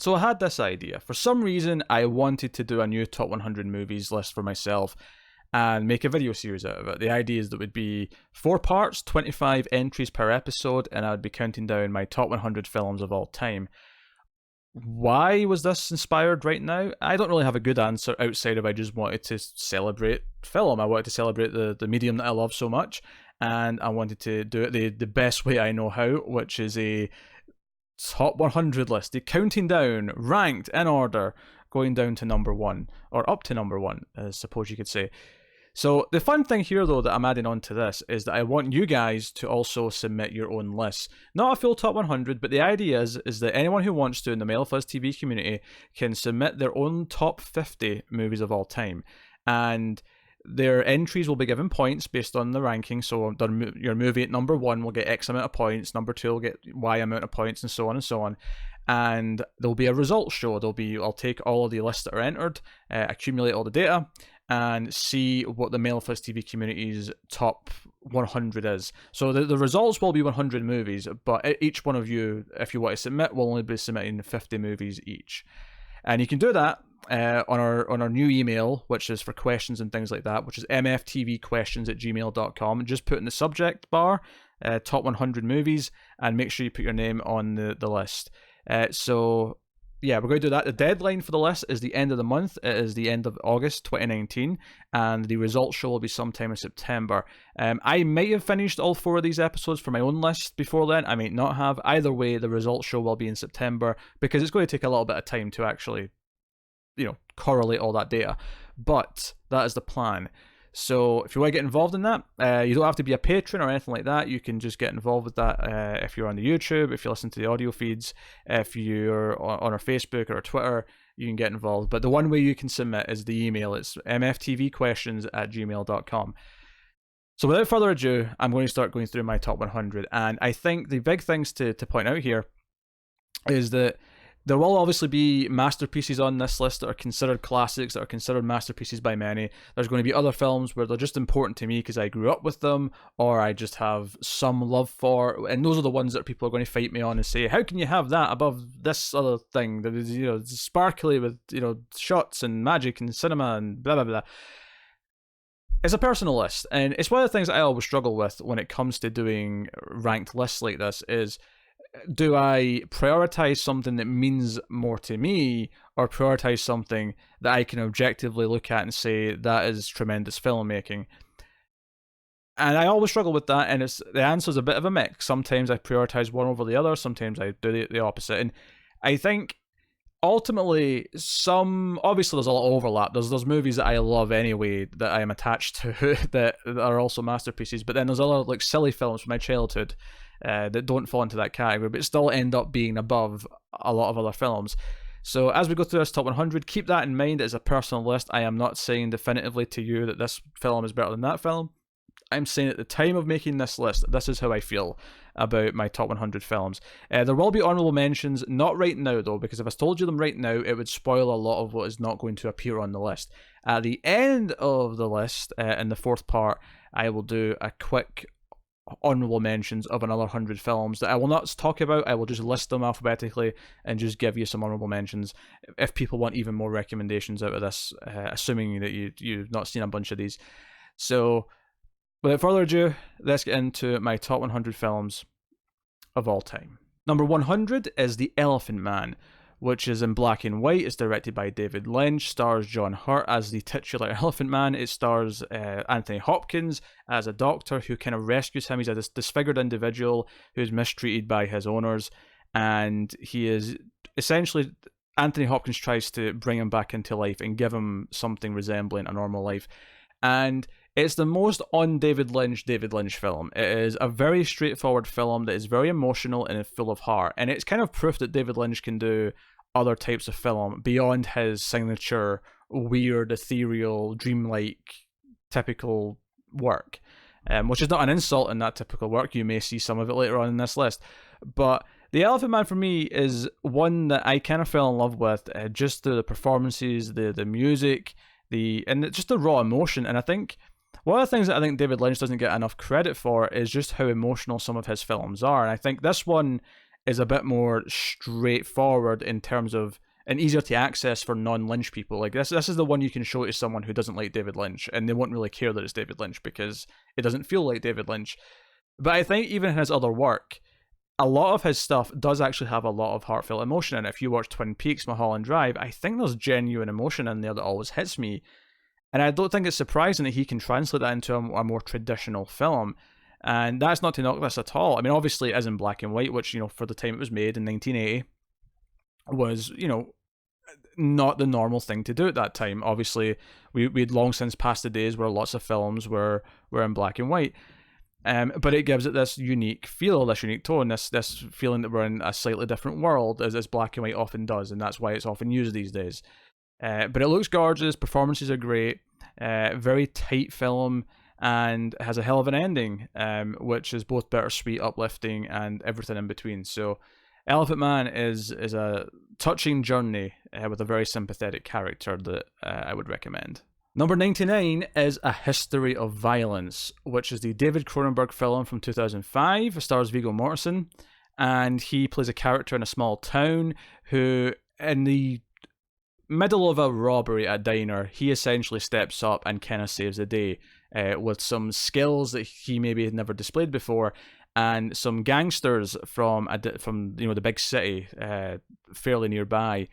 So I had this idea. For some reason, I wanted to do a new top 100 movies list for myself and make a video series out of it. The idea is that it would be 4 parts, 25 entries per episode, and I would be counting down my top 100 films of all time. Why was this inspired right now? I don't really have a good answer outside of I just wanted to celebrate film. I wanted to celebrate the medium that I love so much, and I wanted to do it the best way I know how, which is a top 100 list, the counting down, ranked in order, going down to number 1, or up to number 1, I suppose you could say. So the fun thing here, though, that I'm adding on to this is that I want you guys to also submit your own lists. Not a full top 100, but the idea is that anyone who wants to in the Mail Fuzz TV community can submit their own top 50 movies of all time. And their entries will be given points based on the ranking. So your movie at number 1 will get X amount of points, number 2 will get Y amount of points, and so on and so on. And there'll be a results show. I'll take all of the lists that are entered, accumulate all the data, and see what the Mail Fuzz TV community's top 100 is. So the results will be 100 movies, but each one of you, if you want to submit, will only be submitting 50 movies each. And you can do that on our new email, which is for questions and things like that, which is mftvquestions@gmail.com. Just put in the subject bar, top 100 movies, and make sure you put your name on the list. So yeah, we're going to do that. The deadline for the list is the end of the month. It is the end of August 2019, and the results show will be sometime in September. I might have finished all 4 of these episodes for my own list before then. I might not have. Either way, the results show will be in September, because it's going to take a little bit of time to actually, correlate all that data. But that is the plan. So if you want to get involved in that, you don't have to be a patron or anything like that. You can just get involved with that if you're on the YouTube, if you listen to the audio feeds, if you're on our Facebook or our Twitter, you can get involved. But the one way you can submit is the email. It's mftvquestions@gmail.com. So without further ado, I'm going to start going through my top 100. And I think the big things to point out here is that there will obviously be masterpieces on this list that are considered classics, that are considered masterpieces by many. There's going to be other films where they're just important to me because I grew up with them, or I just have some love for, and those are the ones that people are going to fight me on and say, how can you have that above this other thing that is, sparkly with, shots and magic and cinema and blah, blah, blah. It's a personal list, and it's one of the things I always struggle with when it comes to doing ranked lists like this is, do I prioritize something that means more to me, or prioritize something that I can objectively look at and say that is tremendous filmmaking? And I always struggle with that, and the answer is a bit of a mix. Sometimes I prioritize one over the other, sometimes I do the opposite. And I think ultimately, obviously there's a lot of overlap. There's movies that I love anyway that I am attached to that are also masterpieces, but then there's other like silly films from my childhood that don't fall into that category, but still end up being above a lot of other films. So as we go through this top 100, keep that in mind. It's a personal list. I am not saying definitively to you that this film is better than that film. I'm saying at the time of making this list, this is how I feel about my top 100 films. There will be honourable mentions, not right now though, because if I told you them right now, it would spoil a lot of what is not going to appear on the list. At the end of the list, in the 4th part, I will do a quick honourable mentions of another 100 films that I will not talk about. I will just list them alphabetically and just give you some honourable mentions if people want even more recommendations out of this, assuming that you've not seen a bunch of these. So without further ado, let's get into my top 100 films of all time. Number 100 is The Elephant Man, which is in black and white. It's directed by David Lynch, stars John Hurt as the titular Elephant Man. It stars Anthony Hopkins as a doctor who kind of rescues him. He's a disfigured individual who's mistreated by his owners, and he is essentially, Anthony Hopkins tries to bring him back into life and give him something resembling a normal life. And it's the most David Lynch film. It is a very straightforward film that is very emotional and full of heart. And it's kind of proof that David Lynch can do other types of film beyond his signature, weird, ethereal, dreamlike, typical work. Which is not an insult in that typical work. You may see some of it later on in this list. But The Elephant Man for me is one that I kind of fell in love with just through the performances, the music, and just the raw emotion. And I think one of the things that I think David Lynch doesn't get enough credit for is just how emotional some of his films are. And I think this one is a bit more straightforward in terms of and easier to access for non-Lynch people. Like this is the one you can show to someone who doesn't like David Lynch, and they won't really care that it's David Lynch because it doesn't feel like David Lynch. But I think even in his other work, a lot of his stuff does actually have a lot of heartfelt emotion in it. If you watch Twin Peaks, Mulholland Drive, I think there's genuine emotion in there that always hits me. And I don't think it's surprising that he can translate that into a more traditional film. And that's not to knock this at all. I mean, obviously it is in black and white, which, for the time it was made in 1980, was, not the normal thing to do at that time. Obviously, we'd long since passed the days where lots of films were in black and white. But it gives it this unique feel, this unique tone, this feeling that we're in a slightly different world, as black and white often does, and that's why it's often used these days. But it looks gorgeous, performances are great, very tight film, and has a hell of an ending, which is both bittersweet, uplifting, and everything in between. So Elephant Man is a touching journey with a very sympathetic character that I would recommend. Number 99 is A History of Violence, which is the David Cronenberg film from 2005. It stars Viggo Mortensen, and he plays a character in a small town who, in the middle of a robbery at a diner, he essentially steps up and kind of saves the day with some skills that he maybe had never displayed before. And some gangsters from the big city, fairly nearby,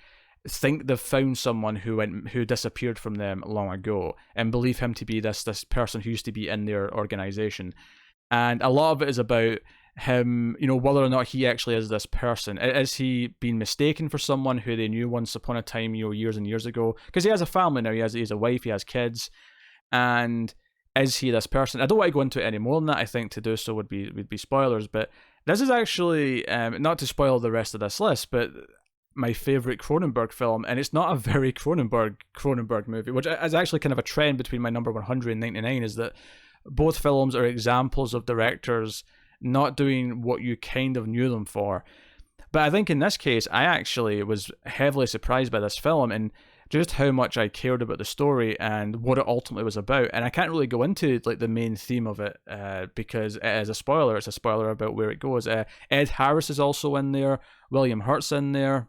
think they've found someone who disappeared from them long ago, and believe him to be this person who used to be in their organization. And a lot of it is about him, whether or not he actually is this person. Is he being mistaken for someone who they knew once upon a time, years and years ago? Because he has a family now. He has a wife. He has kids, and is he this person? I don't want to go into it any more than that. I think to do so would be spoilers, but this is actually, not to spoil the rest of this list, but my favorite Cronenberg film, and it's not a very Cronenberg movie, which is actually kind of a trend between my number 100 and 99, is that both films are examples of directors not doing what you kind of knew them for. But I think in this case, I actually was heavily surprised by this film and just how much I cared about the story and what it ultimately was about. And I can't really go into like the main theme of it because it is a spoiler. It's a spoiler about where it goes. Ed Harris is also in there. William Hurt's in there.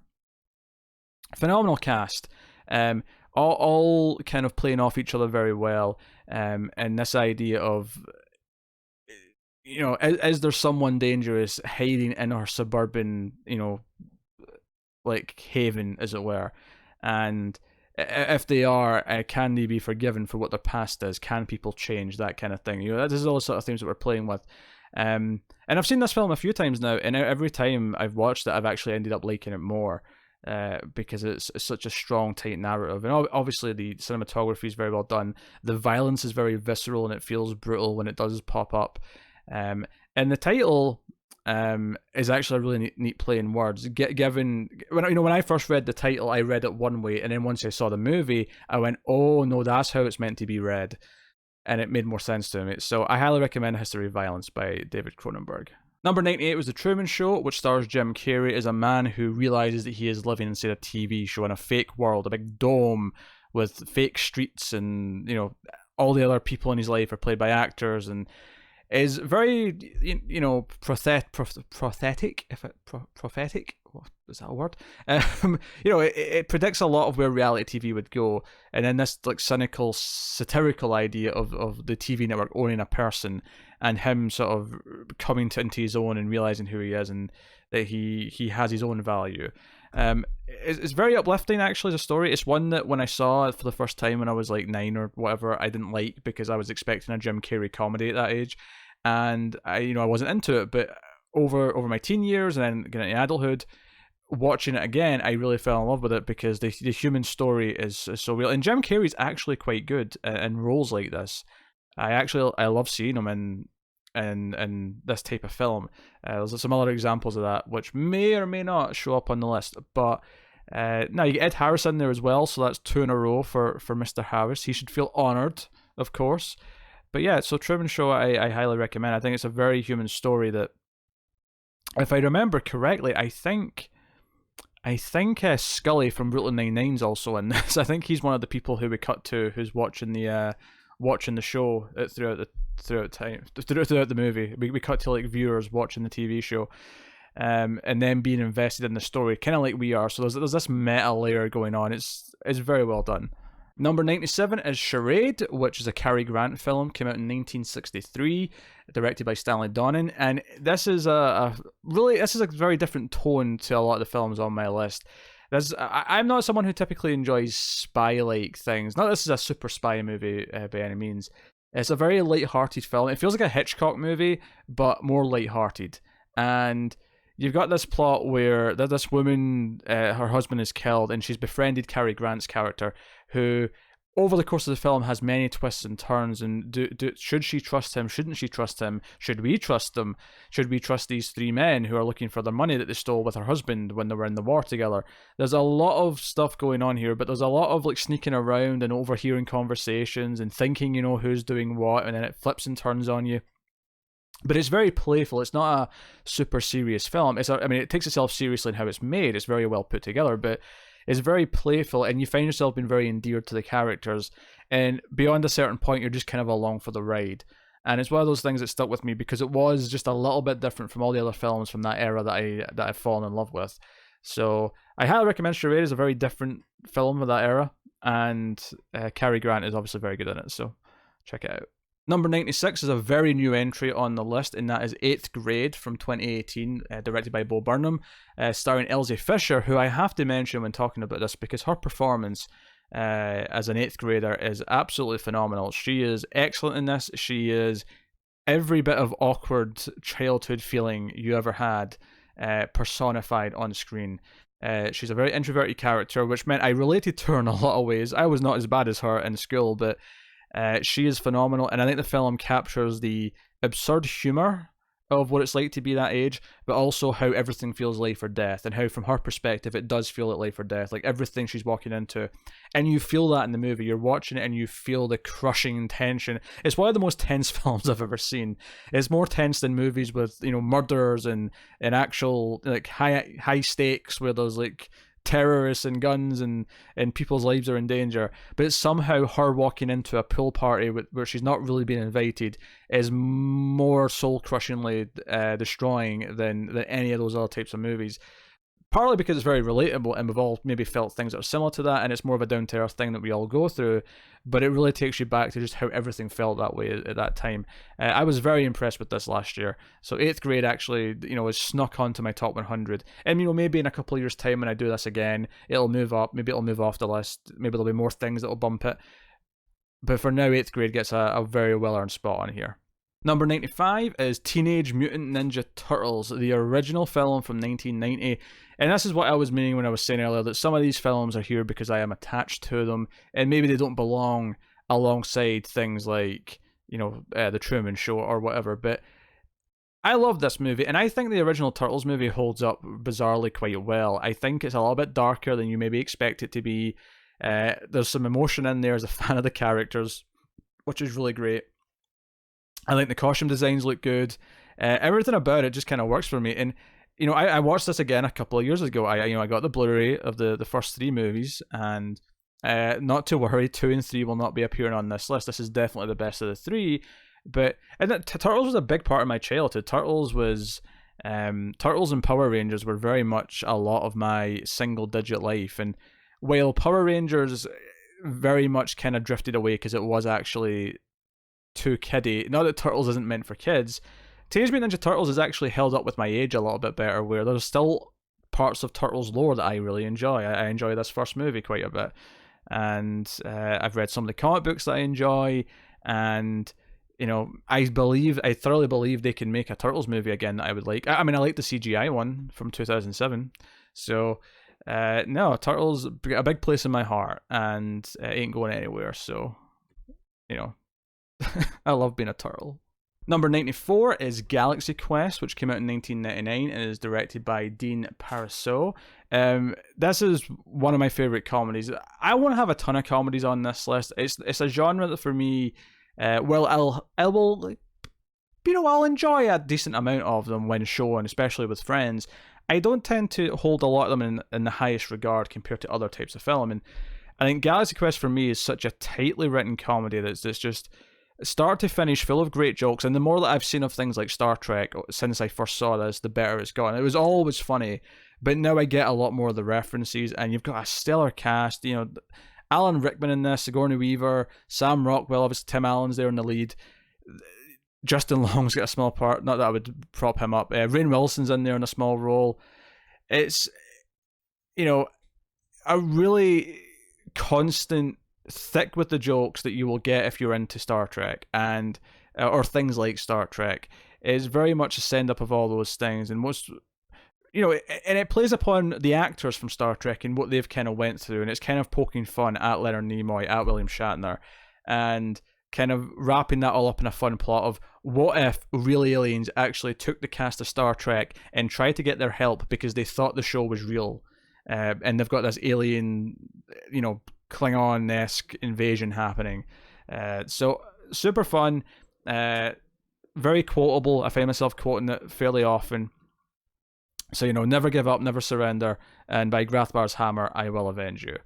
Phenomenal cast. All kind of playing off each other very well. And this idea of, is there someone dangerous hiding in our suburban, like haven, as it were? And if they are, can they be forgiven for what their past is? Can people change? That kind of thing. This is all the sort of things that we're playing with. And I've seen this film a few times now, and every time I've watched it, I've actually ended up liking it more because it's such a strong, tight narrative. And obviously the cinematography is very well done. The violence is very visceral, and it feels brutal when it does pop up. And the title is actually a really neat play in words. Given when I first read the title, I read it one way, and then once I saw the movie, I went, "Oh no, that's how it's meant to be read," and it made more sense to me. So I highly recommend A History of Violence by David Cronenberg. Number 98 was The Truman Show, which stars Jim Carrey as a man who realizes that he is living inside a TV show in a fake world, a big dome with fake streets, and all the other people in his life are played by actors, and is very, prophetic. Prophetic. What is that a word? It predicts a lot of where reality TV would go, and then this like cynical, satirical idea of the TV network owning a person, and him sort of coming into his own and realizing who he is, and that he has his own value. It's very uplifting, actually, as a story. It's one that when I saw it for the first time when I was like 9 or whatever, I didn't like because I was expecting a Jim Carrey comedy at that age, and I wasn't into it. But over my teen years and then getting into adulthood, watching it again, I really fell in love with it because the human story is so real, and Jim Carrey's actually quite good in roles like this. I love seeing him in this type of film. There's some other examples of that which may or may not show up on the list, but now you get Ed Harris in there as well, so that's 2 in a row for Mr. Harris. He should feel honoured, of course. But yeah, so Truman Show I highly recommend. I think it's a very human story that, if I remember correctly, I think Scully from Brooklyn Nine-Nine's also in this. I think he's one of the people who we cut to who's watching the show throughout the movie. We cut to like viewers watching the TV show. and then being invested in the story, kind of like we are. So there's this meta layer going on. It's very well done. Number 97 is Charade, which is a Cary Grant film, came out in 1963, directed by Stanley Donen, and this is a very different tone to a lot of the films on my list. I'm not someone who typically enjoys spy-like things. Not that this is a super spy movie by any means. It's a very light-hearted film. It feels like a Hitchcock movie, but more light-hearted. And you've got this plot where this woman, her husband is killed, and she's befriended Cary Grant's character, who, over the course of the film, has many twists and turns. And should she trust him? Shouldn't she trust him? Should we trust them? Should we trust these three men who are looking for their money that they stole with her husband when they were in the war together? There's a lot of stuff going on here, but there's a lot of like sneaking around and overhearing conversations and thinking, you know, who's doing what, and then it flips and turns on you. But it's very playful. It's not a super serious film. It takes itself seriously in how it's made. It's very well put together, but it's very playful, and you find yourself being very endeared to the characters. And beyond a certain point, you're just kind of along for the ride. And it's one of those things that stuck with me because it was just a little bit different from all the other films from that era that I've fallen in love with. So I highly recommend Charade. It's a very different film of that era, and Cary Grant is obviously very good in it. So check it out. Number 96 is a very new entry on the list, and that is 8th Grade from 2018, directed by Bo Burnham, starring Elsie Fisher, who I have to mention when talking about this because her performance as an 8th grader is absolutely phenomenal. She is excellent in this. She is every bit of awkward childhood feeling you ever had personified on screen. She's a very introverted character, which meant I related to her in a lot of ways. I was not as bad as her in school, but she is phenomenal, and I think the film captures the absurd humor of what it's like to be that age, but also how everything feels life or death, and how from her perspective it does feel like life or death, like everything she's walking into. And you feel that in the movie. You're watching it and you feel the crushing tension. It's one of the most tense films I've ever seen. It's more tense than movies with, you know, murders and actual like high stakes where there's like terrorists and guns and people's lives are in danger. But it's somehow her walking into a pool party where she's not really being invited is more soul-crushingly destroying than any of those other types of movies. Partly because it's very relatable and we've all maybe felt things that are similar to that, and it's more of a down-to-earth thing that we all go through, but it really takes you back to just how everything felt that way at that time. I was very impressed with this last year. So 8th Grade actually, you know, was snuck onto my top 100. And, you know, maybe in a couple of years' time when I do this again, it'll move up, maybe it'll move off the list, maybe there'll be more things that'll bump it. But for now, 8th Grade gets a very well-earned spot on here. Number 95 is Teenage Mutant Ninja Turtles, the original film from 1990. And this is what I was meaning when I was saying earlier, that some of these films are here because I am attached to them, and maybe they don't belong alongside things like, you know, The Truman Show or whatever. But I love this movie, and I think the original Turtles movie holds up bizarrely quite well. I think it's a little bit darker than you maybe expect it to be. There's some emotion in there as a fan of the characters, which is really great. I think the costume designs look good. Everything about it just kind of works for me. And, you know, I watched this again a couple of years ago. I got the Blu-ray of the first three movies, and not to worry, 2 and 3 will not be appearing on this list. This is definitely the best of the three. But Turtles was a big part of my childhood. Turtles and Power Rangers were very much a lot of my single-digit life. And while Power Rangers very much kind of drifted away because it was actually too kiddie. Not that Turtles isn't meant for kids. Teenage Mutant Ninja Turtles is actually held up with my age a little bit better, where there's still parts of Turtles lore that I really enjoy. I enjoy this first movie quite a bit. And I've read some of the comic books that I enjoy, and, you know, I thoroughly believe they can make a Turtles movie again that I would like. I mean, I like the CGI one from 2007. So, no, Turtles, a big place in my heart, and it ain't going anywhere. So, you know, I love being a turtle. Number 94 is Galaxy Quest, which came out in 1999 and is directed by Dean Parisot. This is one of my favorite comedies. I won't have a ton of comedies on this list. It's a genre that for me, I'll enjoy a decent amount of them when shown, especially with friends. I don't tend to hold a lot of them in the highest regard compared to other types of film. And I think Galaxy Quest for me is such a tightly written comedy that's just start to finish, full of great jokes. And the more that I've seen of things like Star Trek since I first saw this, the better it's gone. It was always funny, but now I get a lot more of the references, and you've got a stellar cast. You know, Alan Rickman in this, Sigourney Weaver, Sam Rockwell, obviously Tim Allen's there in the lead. Justin Long's got a small part, not that I would prop him up. Rainn Wilson's in there in a small role. It's, you know, a really constant, thick with the jokes that you will get if you're into Star Trek and or things like Star Trek. Is very much a send up of all those things, and most, you know, and it plays upon the actors from Star Trek and what they've kind of went through, and it's kind of poking fun at Leonard Nimoy, at William Shatner, and kind of wrapping that all up in a fun plot of what if real aliens actually took the cast of Star Trek and tried to get their help because they thought the show was real, and they've got this alien, you know, Klingon-esque invasion happening. So super fun, very quotable. I find myself quoting it fairly often. So, you know, never give up, never surrender, and by Grathbar's hammer, I will avenge you.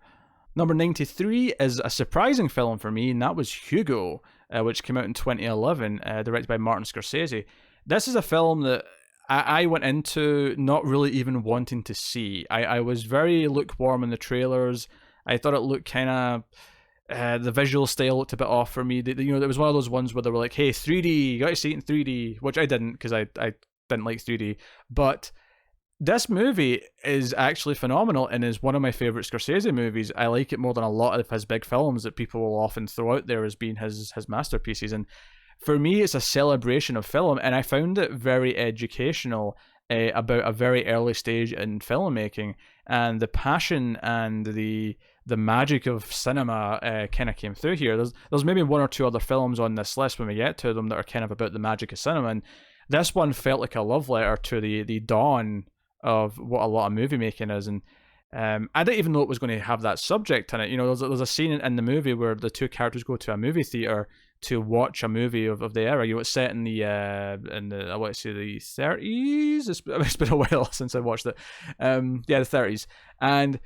Number 93 is a surprising film for me, and that was Hugo, which came out in 2011, directed by Martin Scorsese. This is a film that I went into not really even wanting to see. I was very lukewarm in the trailers. I thought it looked kind of... the visual style looked a bit off for me. You know, there was one of those ones where they were like, hey, 3D, you got to see it in 3D, which I didn't, because I didn't like 3D. But this movie is actually phenomenal and is one of my favourite Scorsese movies. I like it more than a lot of his big films that people will often throw out there as being his masterpieces. And for me, it's a celebration of film, and I found it very educational about a very early stage in filmmaking, and the passion and the magic of cinema kind of came through here. There's maybe one or two other films on this list when we get to them that are kind of about the magic of cinema, and this one felt like a love letter to the dawn of what a lot of movie making is. And I didn't even know it was going to have that subject in it. You know, there's a scene in the movie where the two characters go to a movie theater to watch a movie of the era. You know, it's set in the I want to say the 30s. It's been a while since I watched it. Yeah, the 30s. And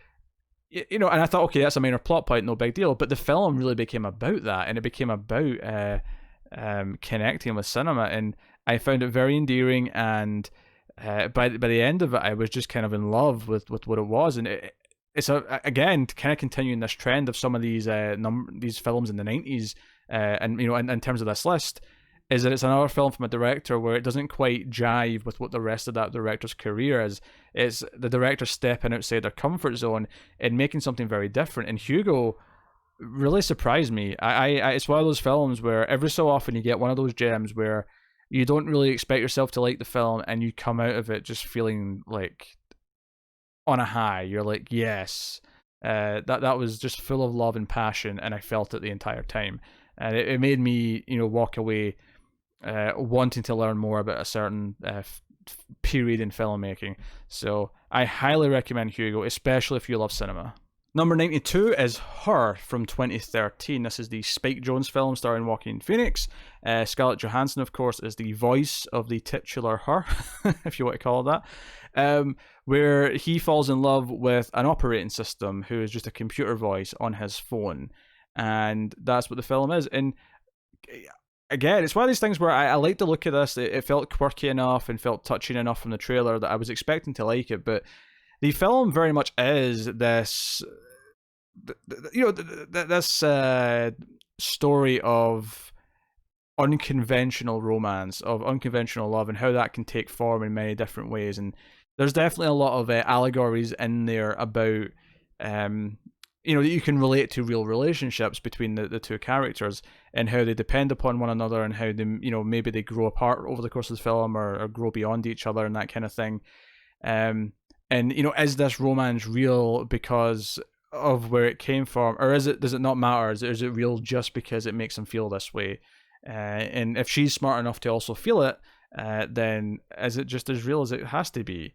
you know, and I thought, okay, that's a minor plot point, no big deal. But the film really became about that, and it became about connecting with cinema, and I found it very endearing. And by the end of it, I was just kind of in love with what it was, and it's again kind of continuing this trend of some of these these films in the 90s, and you know, in terms of this list, is that it's another film from a director where it doesn't quite jive with what the rest of that director's career is. It's the director stepping outside their comfort zone and making something very different. And Hugo really surprised me. I it's one of those films where every so often you get one of those gems where you don't really expect yourself to like the film, and you come out of it just feeling like on a high. You're like, yes, that was just full of love and passion, and I felt it the entire time. And it made me, you know, walk away wanting to learn more about a certain period in filmmaking. So I highly recommend Hugo, especially if you love cinema. Number 92 is Her from 2013. This is the Spike Jonze film starring Joaquin Phoenix. Scarlett Johansson, of course, is the voice of the titular Her, if you want to call it that, where he falls in love with an operating system who is just a computer voice on his phone. And that's what the film is. And again, it's one of these things where I like to look at this. It felt quirky enough and felt touching enough from the trailer that I was expecting to like it, but the film very much is this, you know, this story of unconventional romance, of unconventional love, and how that can take form in many different ways. And there's definitely a lot of allegories in there about, you know, that you can relate to real relationships between the two characters and how they depend upon one another, and how they, you know, maybe they grow apart over the course of the film, or grow beyond each other, and that kind of thing. And, you know, is this romance real because of where it came from, or does it not matter? Is it real just because it makes them feel this way? And if she's smart enough to also feel it, then is it just as real as it has to be?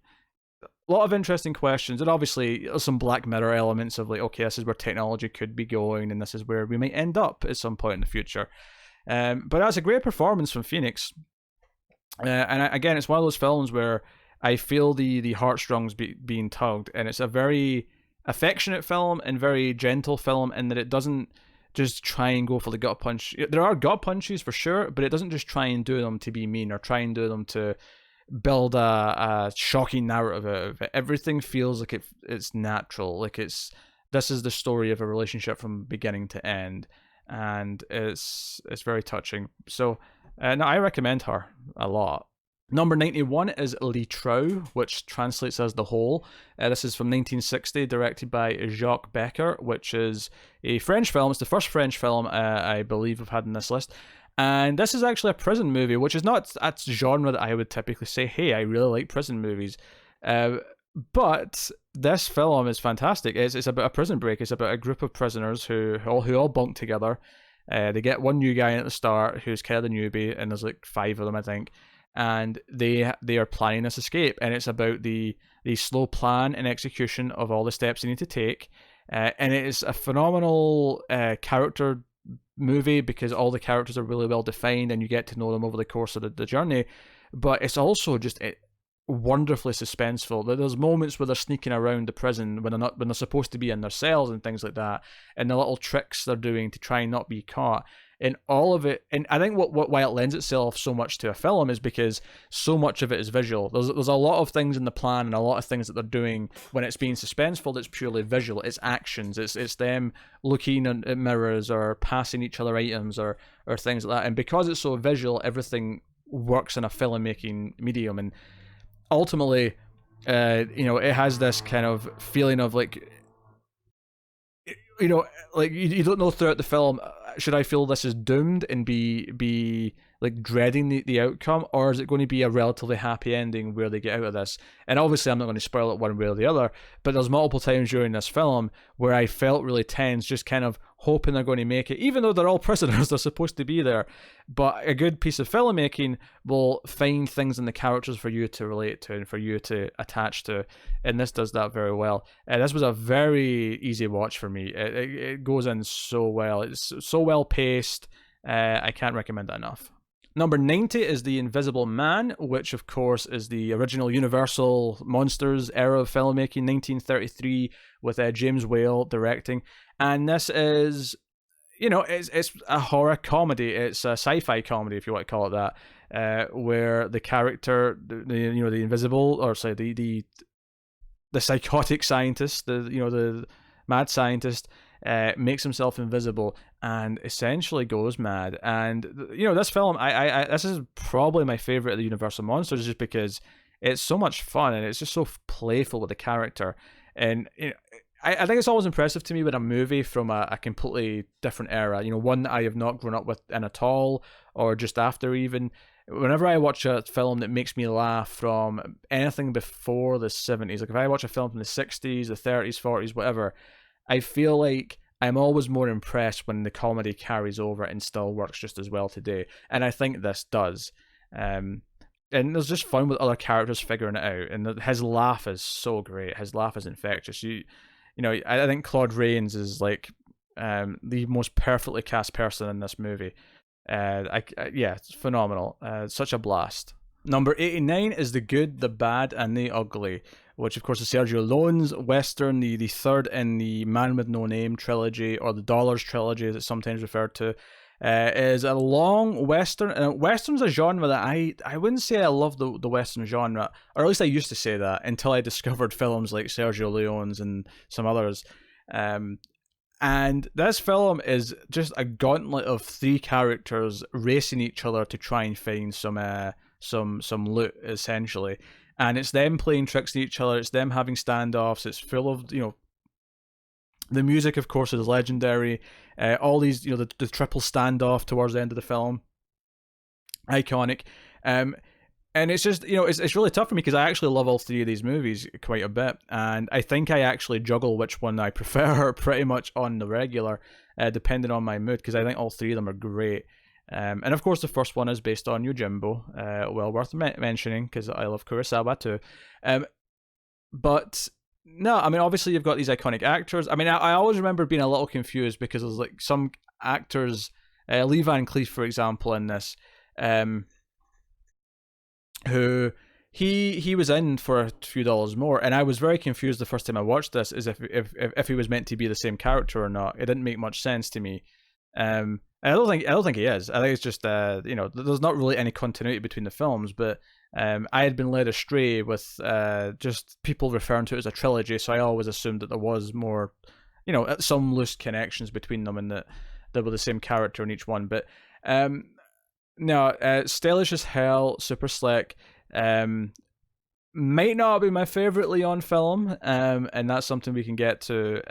A lot of interesting questions, and obviously some Black Mirror elements of like, okay, this is where technology could be going, and this is where we might end up at some point in the future. But that's a great performance from Phoenix. And again, it's one of those films where I feel the heartstrings being tugged, and it's a very affectionate film and very gentle film in that it doesn't just try and go for the gut punch. There are gut punches for sure, but it doesn't just try and do them to be mean or try and do them to build a shocking narrative out of it. Everything feels like it's natural, like this is the story of a relationship from beginning to end, and it's very touching. So no, I recommend her a lot. Number 91 is TROU, which translates as The Hole. This is from 1960, directed by Jacques Becker, which is a French film. It's the first French film I believe I've had in this list. And this is actually a prison movie, which is not a genre that I would typically say, hey, I really like prison movies. But this film is fantastic. It's about a prison break. It's about a group of prisoners who all bunk together. They get one new guy in at the start who's kind of the newbie, and there's like 5 of them, I think. And they are planning this escape, and it's about the slow plan and execution of all the steps they need to take. And it is a phenomenal character movie because all the characters are really well defined and you get to know them over the course of the journey. But it's also just wonderfully suspenseful. There's moments where they're sneaking around the prison when they're supposed to be in their cells and things like that, and the little tricks they're doing to try and not be caught. And all of it, and I think why it lends itself so much to a film is because so much of it is visual. There's a lot of things in the plan and a lot of things that they're doing when it's being suspenseful that's purely visual. It's actions. It's them looking at mirrors or passing each other items or things like that. And because it's so visual, everything works in a filmmaking medium. And ultimately, it has this kind of feeling of like, like you don't know throughout the film, should I feel this is doomed and be like dreading the outcome, or is it going to be a relatively happy ending where they get out of this? And obviously I'm not going to spoil it one way or the other, but there's multiple times during this film where I felt really tense, just kind of hoping they're going to make it, even though they're all prisoners, they're supposed to be there. But a good piece of filmmaking will find things in the characters for you to relate to and for you to attach to, and this does that very well. This was a very easy watch for me. It goes in so well. It's so well paced. I can't recommend it enough. Number 90 is The Invisible Man, which of course is the original Universal Monsters era of filmmaking, 1933, with James Whale directing. And this is, it's a horror comedy. It's a sci-fi comedy, if you want to call it that, where the character, the invisible, or sorry, the psychotic scientist, the mad scientist, makes himself invisible and essentially goes mad. And this film, I this is probably my favorite of the Universal Monsters, just because it's so much fun and it's just so playful with the character. And I think it's always impressive to me when a movie from a completely different era, one that I have not grown up with in at all, or just after even. Whenever I watch a film that makes me laugh from anything before the 70s, like if I watch a film from the 60s, the 30s, 40s, whatever, I feel like I'm always more impressed when the comedy carries over and still works just as well today. And I think this does. And there's just fun with other characters figuring it out. And his laugh is so great. His laugh is infectious. I think Claude Rains is like the most perfectly cast person in this movie. It's phenomenal. Such a blast. Number 89 is The Good, the Bad, and the Ugly, which of course is Sergio Leone's Western, the third in the Man with No Name trilogy, or the Dollars trilogy as it's sometimes referred to. Is a long Western, and Western's a genre that I wouldn't say I love the Western genre, or at least I used to say that until I discovered films like Sergio Leone's and some others. And this film is just a gauntlet of 3 characters racing each other to try and find some loot, essentially. And it's them playing tricks on each other, it's them having standoffs, it's full of, the music, of course, is legendary. All these, the triple standoff towards the end of the film, iconic. And it's just, it's really tough for me because I actually love all 3 of these movies quite a bit. And I think I actually juggle which one I prefer pretty much on the regular, depending on my mood, because I think all 3 of them are great. And of course the first one is based on Yojimbo, well worth mentioning because I love Kurosawa too. But no, I mean obviously you've got these iconic actors. I mean I always remember being a little confused because there's like some actors, Lee Van Cleef for example in this, who he was in for a few dollars more, and I was very confused the first time I watched this as if he was meant to be the same character or not. It didn't make much sense to me. I don't think he is. I think it's just you know, there's not really any continuity between the films, but I had been led astray with just people referring to it as a trilogy, so I always assumed that there was more, you know, some loose connections between them, and that they were the same character in each one. But no, stylish as hell, super slick. Might not be my favorite Leon film, and that's something we can get to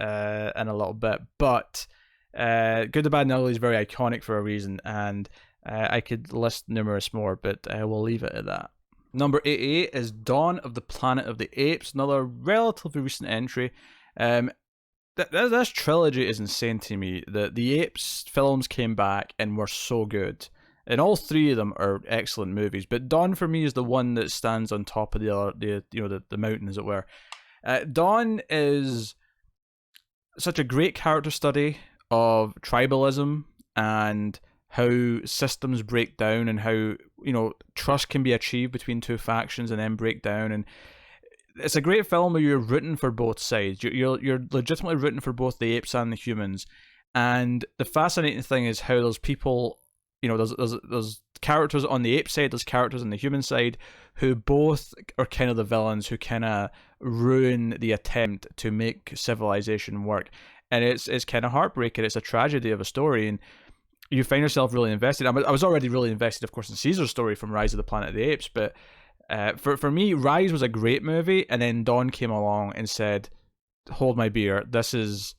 in a little bit. But Good, the Bad, and the Ugly is very iconic for a reason, and I could list numerous more, but we'll leave it at that. Number 88 is Dawn of the Planet of the Apes, another relatively recent entry. This trilogy is insane to me. The Apes films came back and were so good. And all three of them are excellent movies, but Dawn for me is the one that stands on top of the mountain, as it were. Dawn is such a great character study of tribalism and how systems break down, and how, you know, trust can be achieved between two factions and then break down. And it's a great film where you're rooting for both sides. You're legitimately rooting for both the apes and the humans. And the fascinating thing is how those people, you know, there's characters on the ape side, there's characters on the human side who both are kind of the villains, who kind of ruin the attempt to make civilization work. And it's kind of heartbreaking. It's a tragedy of a story, and you find yourself really invested. I was already really invested, of course, in Caesar's story from Rise of the Planet of the Apes, but for me, Rise was a great movie, and then Dawn came along and said, hold my beer, this is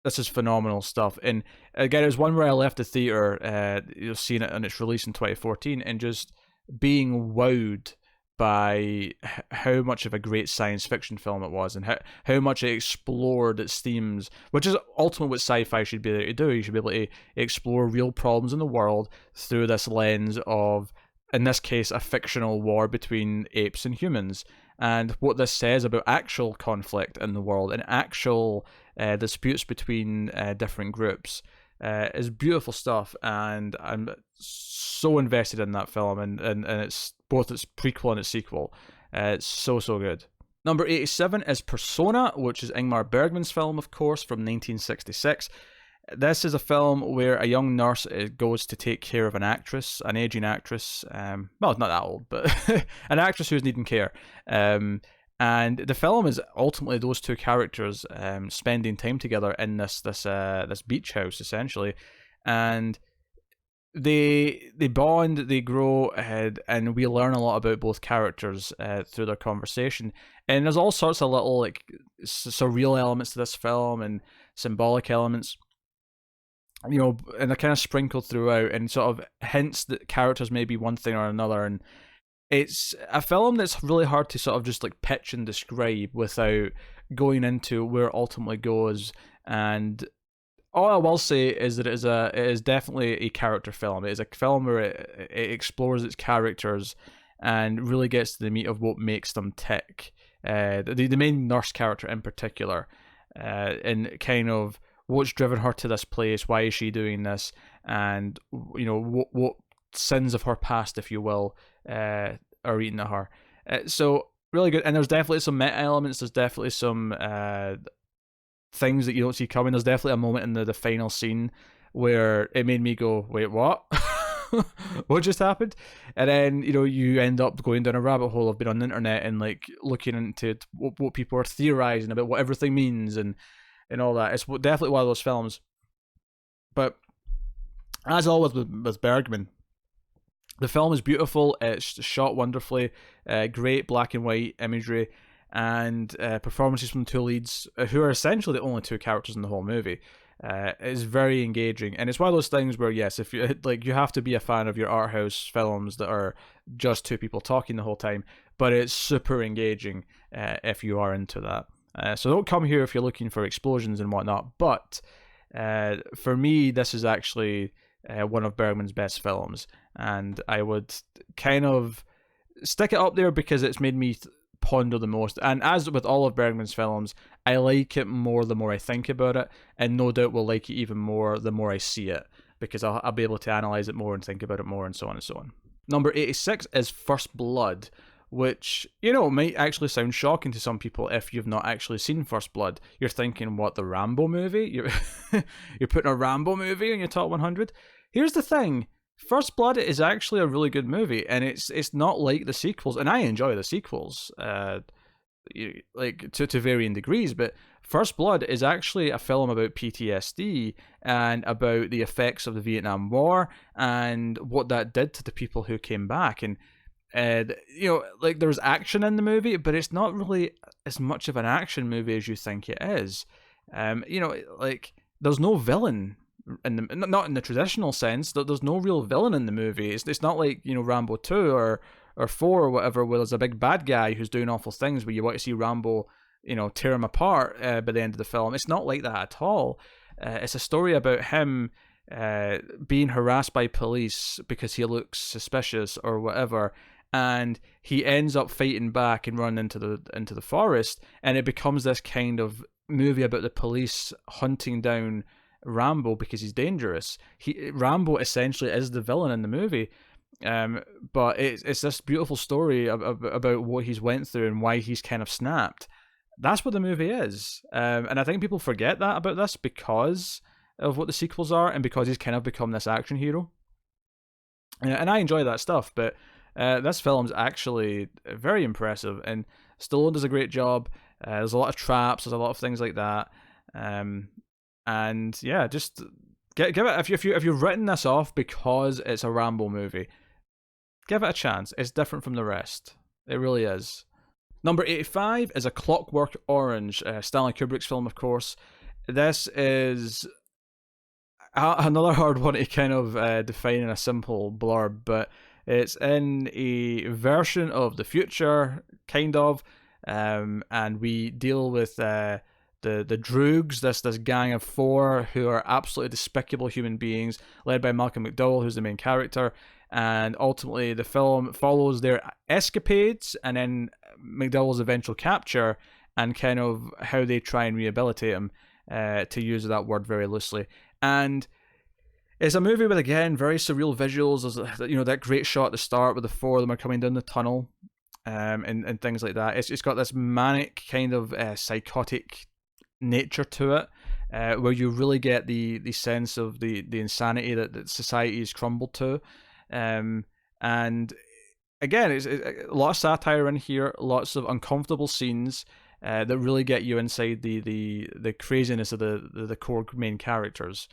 phenomenal stuff. And again, it was one where I left the theater, seeing it on its release in 2014, and just being wowed by how much of a great science fiction film it was, and how much it explored its themes, which is ultimately what sci-fi should be able to do. You should be able to explore real problems in the world through this lens of, in this case, a fictional war between apes and humans, and what this says about actual conflict in the world and actual disputes between different groups is beautiful stuff. And I'm so invested in that film, and it's both its prequel and its sequel. It's so good. Number 87 is Persona, which is Ingmar Bergman's film, of course, from 1966. This is a film where a young nurse goes to take care of an actress, an aging actress. Well, not that old, but an actress who's needing care. And the film is ultimately those two characters spending time together in this beach house, essentially, and they bond, they grow, and we learn a lot about both characters through their conversation. And there's all sorts of little like surreal elements to this film and symbolic elements, you know, and they're kind of sprinkled throughout, and sort of hints that characters may be one thing or another. And it's a film that's really hard to sort of just like pitch and describe without going into where it ultimately goes. And all I will say is that it is definitely a character film. It is a film where it explores its characters and really gets to the meat of what makes them tick. The main nurse character in particular, and kind of what's driven her to this place, why is she doing this, and, you know, what sins of her past, if you will, are eating at her. So really good. And there's definitely some meta elements. There's definitely some things that you don't see coming. There's definitely a moment in the final scene where it made me go, wait, what? What just happened? And then, you know, you end up going down a rabbit hole of being on the internet and like looking into what people are theorizing about what everything means and all that. It's definitely one of those films. But as always with Bergman, the film is beautiful. It's shot wonderfully. Great black and white imagery, and performances from the two leads, who are essentially the only two characters in the whole movie. Is very engaging, and it's one of those things where, yes, if you like, you have to be a fan of your art house films that are just two people talking the whole time, but it's super engaging if you are into that. So don't come here if you're looking for explosions and whatnot. But for me, this is actually one of Bergman's best films, and I would kind of stick it up there because it's made me ponder the most. And as with all of Bergman's films, I like it more the more I think about it, and no doubt will like it even more the more I see it, because I'll be able to analyze it more and think about it more, and so on and so on. Number 86 is First Blood, which, you know, might actually sound shocking to some people if you've not actually seen First Blood. You're thinking, what, the Rambo movie? You're putting a Rambo movie on your top 100? Here's the thing. First Blood is actually a really good movie, and it's not like the sequels, and I enjoy the sequels, like to varying degrees, but First Blood is actually a film about PTSD and about the effects of the Vietnam War and what that did to the people who came back. And you know, like, there's action in the movie, but it's not really as much of an action movie as you think it is. You know, like, there's no villain in the, not in the traditional sense. There's no real villain in the movie. It's not like, you know, Rambo 2 or 4 or whatever, where there's a big bad guy who's doing awful things, where you want to see Rambo, you know, tear him apart by the end of the film. It's not like that at all. It's a story about him being harassed by police because he looks suspicious or whatever, and he ends up fighting back and running into the forest, and it becomes this kind of movie about the police hunting down Rambo because he's dangerous. Rambo essentially is the villain in the movie, but it's this beautiful story about what he's went through and why he's kind of snapped. That's what the movie is, and I think people forget that about this because of what the sequels are, and because he's kind of become this action hero. And I enjoy that stuff, but this film's actually very impressive, and Stallone does a great job. There's a lot of traps, there's a lot of things like that. And yeah, just give it, if you've written this off because it's a Rambo movie, give it a chance. It's different from the rest. It really is. Number 85 is A Clockwork Orange, Stanley Kubrick's film, of course. This is another hard one to kind of define in a simple blurb, but it's in a version of the future, kind of, and we deal with the Droogs, this gang of 4 who are absolutely despicable human beings, led by Malcolm McDowell, who's the main character. And ultimately, the film follows their escapades and then McDowell's eventual capture, and kind of how they try and rehabilitate him, to use that word very loosely. And it's a movie with, again, very surreal visuals. There's, you know, that great shot at the start where the 4 of them are coming down the tunnel, and things like that. It's got this manic kind of psychotic nature to it, where you really get the sense of the insanity that society has crumbled to. And again, it's a lot of satire in here, lots of uncomfortable scenes that really get you inside the craziness of the core main characters.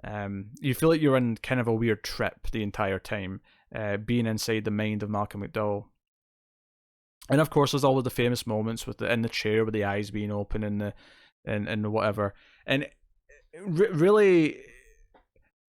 You feel like you're in kind of a weird trip the entire time, being inside the mind of Malcolm McDowell. And of course, there's always the famous moments with in the chair with the eyes being open and whatever. And really,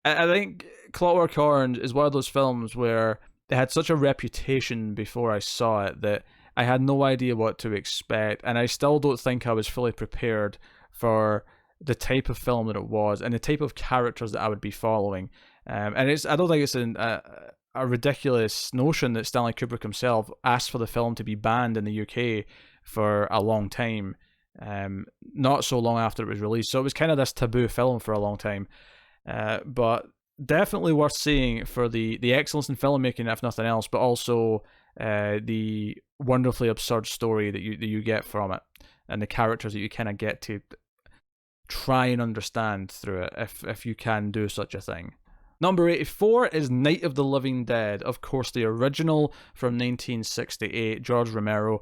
I think Clockwork Orange is one of those films where it had such a reputation before I saw it that I had no idea what to expect, and I still don't think I was fully prepared for the type of film that it was and the type of characters that I would be following. And I don't think it's a ridiculous notion that Stanley Kubrick himself asked for the film to be banned in the UK for a long time, not so long after it was released. So it was kind of this taboo film for a long time. But definitely worth seeing for the excellence in filmmaking, if nothing else, but also the wonderfully absurd story that you get from it, and the characters that you kind of get to try and understand through it, if you can do such a thing. Number 84 is Night of the Living Dead, of course the original from 1968, George Romero.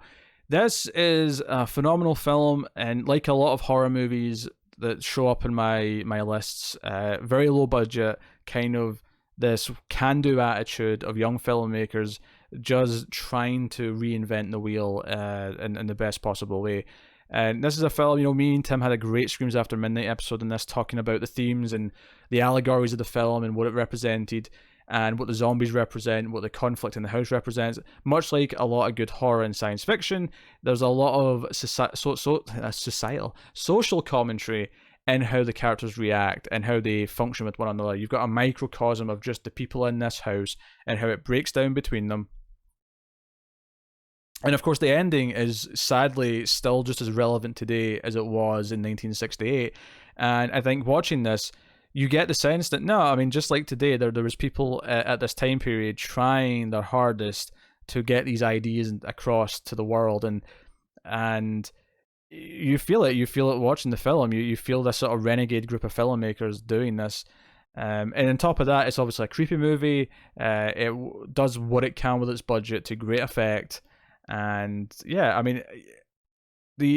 This is a phenomenal film, and like a lot of horror movies that show up in my lists, very low budget, kind of this can-do attitude of young filmmakers just trying to reinvent the wheel in the best possible way. And this is a film, you know, me and Tim had a great Screams After Midnight episode in this, talking about the themes and the allegories of the film and what it represented, and what the zombies represent, what the conflict in the house represents. Much like a lot of good horror and science fiction, there's a lot of societal, social commentary in how the characters react and how they function with one another. You've got a microcosm of just the people in this house and how it breaks down between them. And of course, the ending is sadly still just as relevant today as it was in 1968. And I think watching this, you get the sense that, no, I mean, just like today, there was people at this time period trying their hardest to get these ideas across to the world, and you feel it watching the film. You feel this sort of renegade group of filmmakers doing this. And on top of that, it's obviously a creepy movie. It does what it can with its budget to great effect. And yeah, I mean,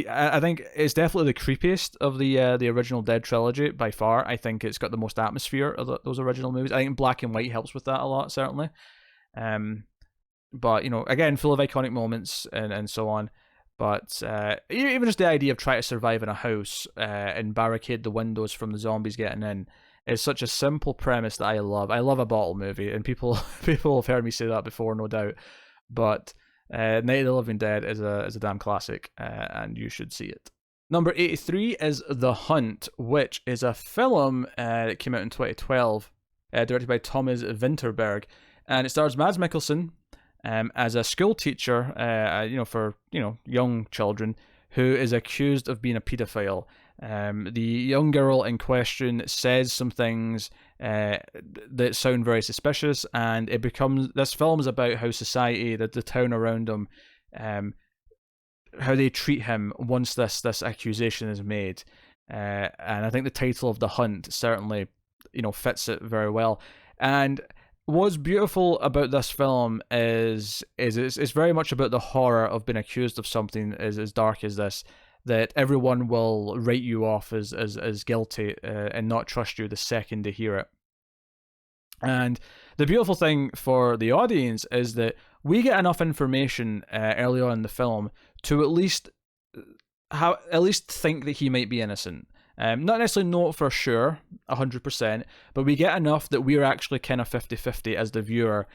I think it's definitely the creepiest of the original Dead trilogy by far. I think it's got the most atmosphere of those original movies. I think black and white helps with that a lot, certainly. But, you know, again, full of iconic moments and so on. But even just the idea of trying to survive in a house and barricade the windows from the zombies getting in is such a simple premise that I love. I love a bottle movie, and people have heard me say that before, no doubt. But Night of the Living Dead is a damn classic, and you should see it. Number 83 is The Hunt, which is a film that came out in 2012, directed by Thomas Vinterberg, and it stars Mads Mikkelsen as a school teacher, for young children, who is accused of being a paedophile. The young girl in question says some things that sound very suspicious, and this film is about how society, the town around him, how they treat him once this accusation is made. And I think the title of The Hunt certainly, fits it very well. And what's beautiful about this film is it's very much about the horror of being accused of something as dark as this, that everyone will write you off as guilty and not trust you the second they hear it. And the beautiful thing for the audience is that we get enough information early on in the film to at least think that he might be innocent. Not necessarily know it for sure, 100%, but we get enough that we're actually kind of 50-50 as the viewer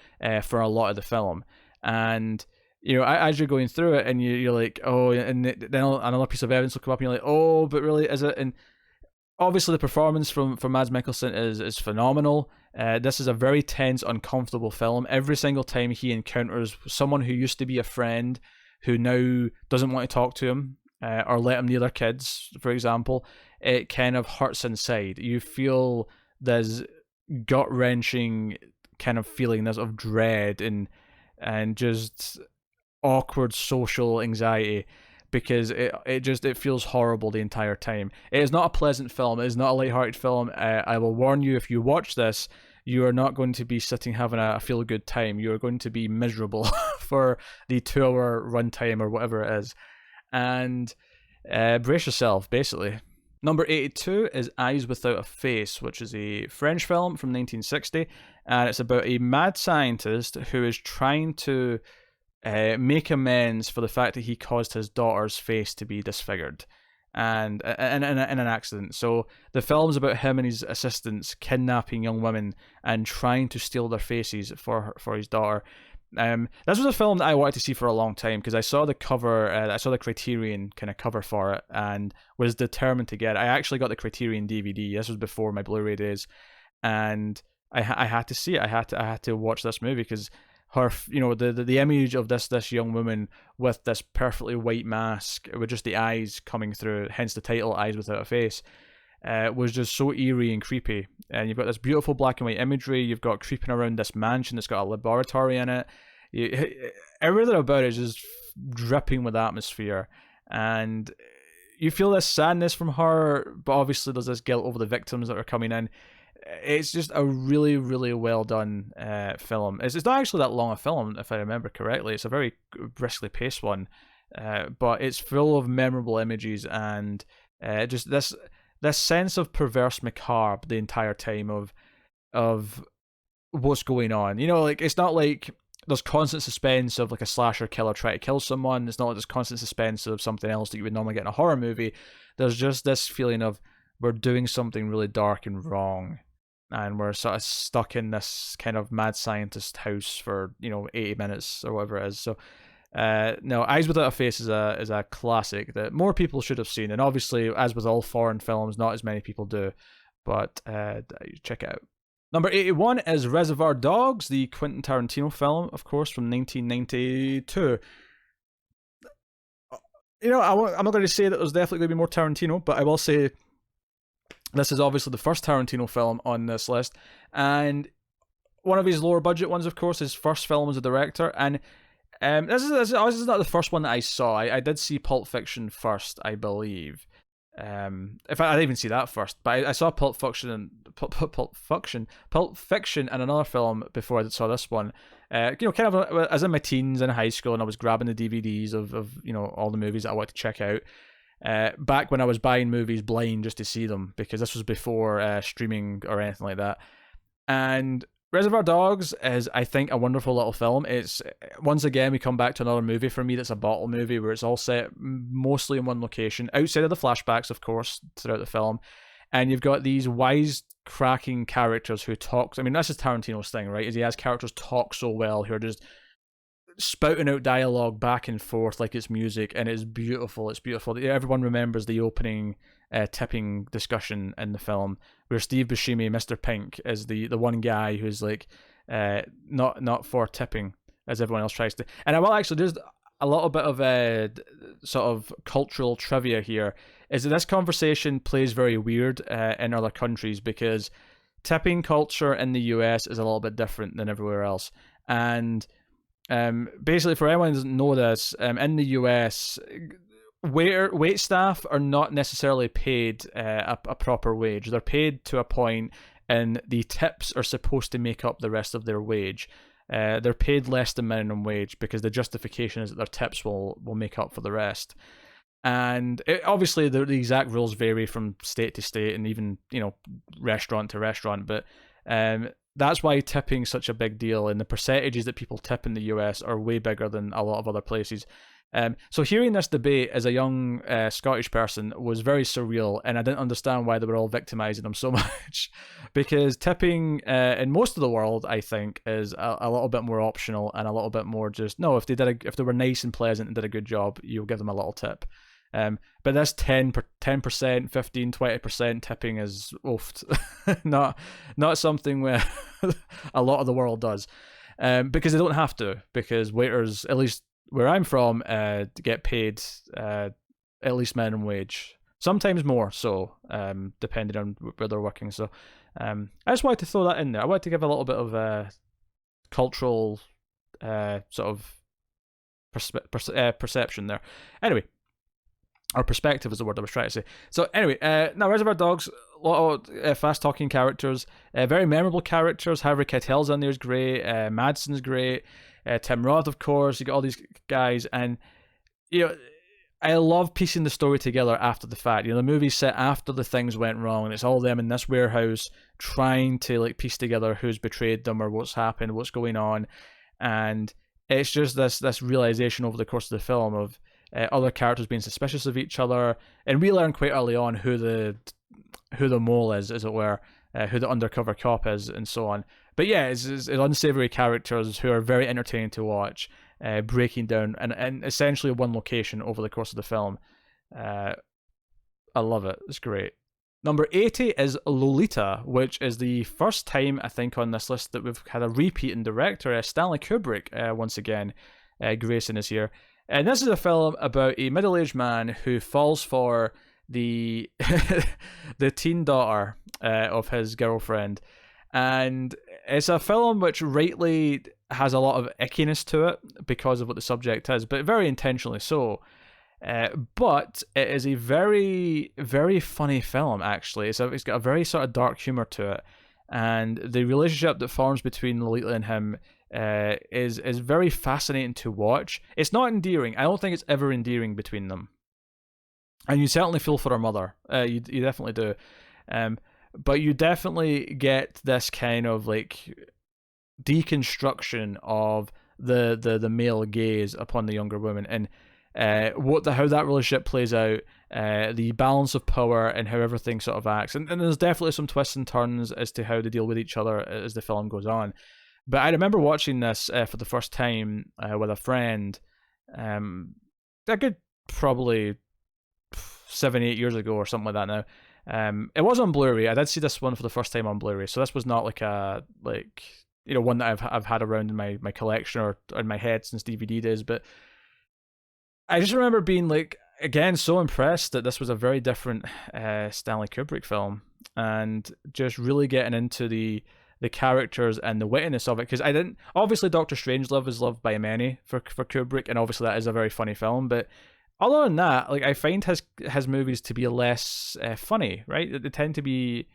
for a lot of the film. And, as you're going through it and you're like, oh, and then another piece of evidence will come up and you're like, oh, but really, is it? And obviously the performance from Mads Mikkelsen is phenomenal. This is a very tense, uncomfortable film. Every single time he encounters someone who used to be a friend who now doesn't want to talk to him, or let him near their kids, for example, it kind of hurts inside. You feel this gut-wrenching kind of feeling of dread and just awkward social anxiety, because it feels horrible the entire time. It is not a pleasant film. It is not a lighthearted film. I will warn you, if you watch this, you are not going to be sitting having a feel-good time. You are going to be miserable for the 2-hour runtime or whatever it is. And brace yourself, basically. Number 82 is Eyes Without a Face, which is a French film from 1960, and it's about a mad scientist who is trying to make amends for the fact that he caused his daughter's face to be disfigured, and in an accident. So the film's about him and his assistants kidnapping young women and trying to steal their faces for his daughter. This was a film that I wanted to see for a long time, because I saw the cover, I saw the Criterion kind of cover for it, and was determined to get it. I actually got the Criterion DVD. This was before my Blu-ray days, and I had to see it. I had to watch this movie, because her, the image of this young woman with this perfectly white mask with just the eyes coming through, hence the title Eyes Without a Face, was just so eerie and creepy. And you've got this beautiful black and white imagery. You've got creeping around this mansion that's got a laboratory in it. Everything about it is just dripping with atmosphere, and you feel this sadness from her, but obviously there's this guilt over the victims that are coming in. It's just a really, really well done film. It's not actually that long a film, if I remember correctly. It's a very briskly paced one, but it's full of memorable images and just this sense of perverse macabre the entire time of what's going on. It's not like there's constant suspense of like a slasher killer trying to kill someone. It's not like there's constant suspense of something else that you would normally get in a horror movie. There's just this feeling of we're doing something really dark and wrong, and we're sort of stuck in this kind of mad scientist house for 80 minutes or whatever it is. So no, Eyes Without a Face is a classic that more people should have seen, and obviously, as with all foreign films, not as many people do, but check it out. Number 81 is Reservoir Dogs, the Quentin Tarantino film, of course, from 1992. I'm not going to say that there's definitely going to be more Tarantino, but I will say this is obviously the first Tarantino film on this list, and one of his lower budget ones, of course, his first film as a director, and This is not the first one that I saw. I did see Pulp Fiction first, I believe. If I didn't even see that first, but I saw Pulp Fiction and Pulp Fiction and another film before I saw this one. Kind of as in my teens in high school, and I was grabbing the DVDs of all the movies that I wanted to check out. Back when I was buying movies blind just to see them, because this was before streaming or anything like that. And Reservoir Dogs is, I think, a wonderful little film. It's, once again, we come back to another movie for me that's a bottle movie where it's all set mostly in one location, outside of the flashbacks, of course, throughout the film. And you've got these wise-cracking characters who talk. I mean, this is Tarantino's thing, right? Is he has characters talk so well who are just spouting out dialogue back and forth like it's music, and it's beautiful. It's beautiful. Everyone remembers the opening tipping discussion in the film where Steve Buscemi, Mr. Pink, is the one guy who's like not for tipping, as everyone else tries to. And I will actually, there's a little bit of sort of cultural trivia here, is that this conversation plays very weird in other countries, because tipping culture in the US is a little bit different than everywhere else. And basically, for anyone who doesn't know this, in the US, wait staff are not necessarily paid a proper wage. They're paid to a point, and the tips are supposed to make up the rest of their wage. They're paid less than minimum wage because the justification is that their tips will make up for the rest. And obviously, the exact rules vary from state to state, and even restaurant to restaurant. But that's why tipping is such a big deal, and the percentages that people tip in the US are way bigger than a lot of other places. So hearing this debate as a young Scottish person was very surreal, and I didn't understand why they were all victimizing them so much, because tipping in most of the world, I think, is a little bit more optional and a little bit more just, no, if they were nice and pleasant and did a good job, you'll give them a little tip. But this 10%, 15%, 20% tipping is not something where a lot of the world does, because they don't have to, because waiters, at least where I'm from, get paid at least minimum wage, sometimes more so, depending on where they're working. So I just wanted to throw that in there. I wanted to give a little bit of cultural sort of perception there. Anyway, or perspective is the word I was trying to say. So anyway, now Reservoir Dogs, a lot of fast-talking characters, very memorable characters. Harvey Keitel's in there is great. Madsen's great. Tim Roth, of course. You got all these guys, and I love piecing the story together after the fact. The movie's set after the things went wrong, and it's all them in this warehouse trying to piece together who's betrayed them or what's happened, what's going on, and it's just this realization over the course of the film of other characters being suspicious of each other, and we learn quite early on who the mole is, as it were, who the undercover cop is, and so on. But yeah, it's unsavory characters who are very entertaining to watch, breaking down and essentially one location over the course of the film. I love it. It's great. Number 80 is Lolita, which is the first time, I think, on this list that we've had a repeating director. Stanley Kubrick, once again, gracing us here. And this is a film about a middle-aged man who falls for the the teen daughter of his girlfriend. And it's a film which rightly has a lot of ickiness to it because of what the subject is, but very intentionally so. But it is a very, very funny film, actually. It's got a very sort of dark humor to it. And the relationship that forms between Lolita and him is very fascinating to watch. It's not endearing. I don't think it's ever endearing between them. And you certainly feel for her mother. You definitely do. But you definitely get this kind of deconstruction of the male gaze upon the younger woman, and how that relationship plays out, the balance of power and how everything sort of acts. And there's definitely some twists and turns as to how they deal with each other as the film goes on. But I remember watching this for the first time with a friend, a good probably 7-8 years ago or something like that now. It was on Blu-ray. I did see this one for the first time on Blu-ray, so this was not one that I've had around in my collection or in my head since DVD days. But I just remember being again so impressed that this was a very different Stanley Kubrick film, and just really getting into the the characters and the wittiness of it. Because obviously Doctor Strangelove is loved by many for Kubrick, and obviously that is a very funny film, but other than that, like, I find his movies to be less funny, right? They tend to be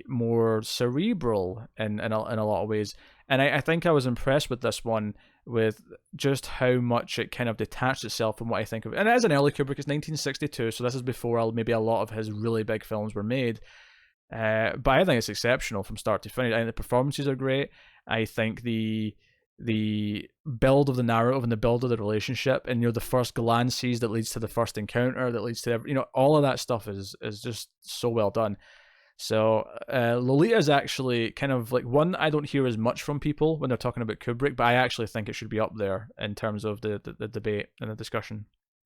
more cerebral in a lot of ways. And I think I was impressed with this one, with just how much it kind of detached itself from what I think of it. And it is an early Kubrick, it's 1962, so this is before maybe a lot of his really big films were made. But I think it's exceptional from start to finish. I think the performances are great. I think the build of the narrative and the build of the relationship, and the first glances that leads to the first encounter that leads to all of that stuff is just so well done. So Lolita is actually kind of like one I don't hear as much from people when they're talking about Kubrick, but I actually think it should be up there in terms of the debate and the discussion.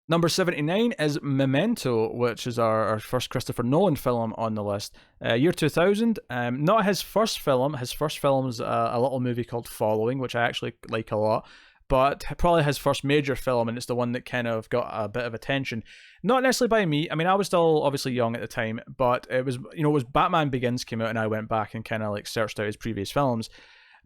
Number 79 is Memento, which is our first Christopher Nolan film on the list. Year 2000, not his first film. His first film's a little movie called Following, which I actually like a lot, but probably his first major film, and it's the one that kind of got a bit of attention. Not necessarily by me. I mean, I was still obviously young at the time, but it was Batman Begins came out, and I went back and kind of like searched out his previous films.